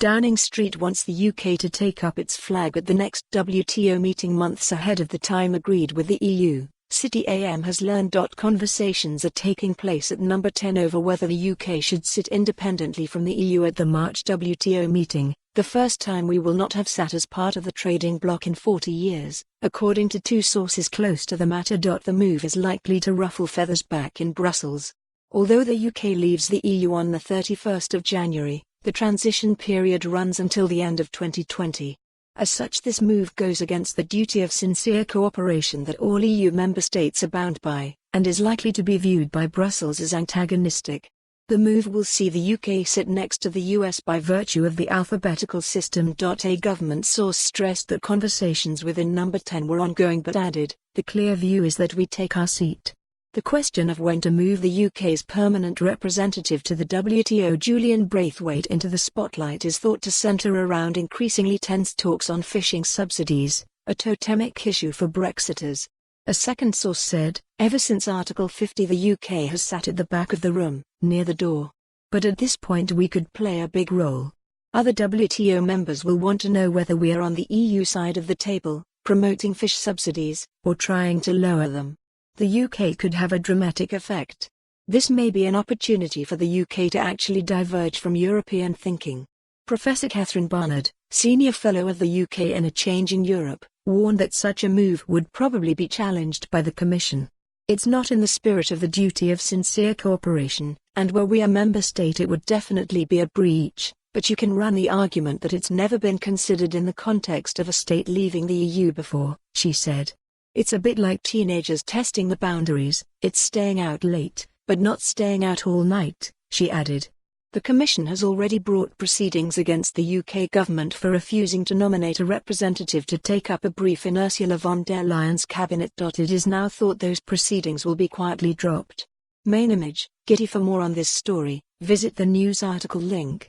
Downing Street wants the UK to take up its flag at the next WTO meeting months ahead of the time agreed with the EU. City AM has learned. Conversations are taking place at number 10 over whether the UK should sit independently from the EU at the March WTO meeting, the first time we will not have sat as part of the trading bloc in 40 years, according to two sources close to the matter. The move is likely to ruffle feathers back in Brussels. Although the UK leaves the EU on the 31st of January, the transition period runs until the end of 2020. As such, this move goes against the duty of sincere cooperation that all EU member states are bound by, and is likely to be viewed by Brussels as antagonistic. The move will see the UK sit next to the US by virtue of the alphabetical system.A. Government source stressed that conversations within number 10 were ongoing but added, "The clear view is that we take our seat." The question of when to move the UK's permanent representative to the WTO Julian Braithwaite into the spotlight is thought to centre around increasingly tense talks on fishing subsidies, a totemic issue for Brexiters. A second source said, "Ever since Article 50 the UK has sat at the back of the room, near the door. But at this point we could play a big role. Other WTO members will want to know whether we are on the EU side of the table, promoting fish subsidies, or trying to lower them. The UK could have a dramatic effect. This may be an opportunity for the UK to actually diverge from European thinking." Professor Catherine Barnard, senior fellow of the UK in A Changing Europe, warned that such a move would probably be challenged by the Commission. "It's not in the spirit of the duty of sincere cooperation, and were we a member state it would definitely be a breach, but you can run the argument that it's never been considered in the context of a state leaving the EU before," she said. "It's a bit like teenagers testing the boundaries, it's staying out late, but not staying out all night," she added. The Commission has already brought proceedings against the UK government for refusing to nominate a representative to take up a brief in Ursula von der Leyen's cabinet. It is now thought those proceedings will be quietly dropped. Main image, Getty. For more on this story, visit the news article link.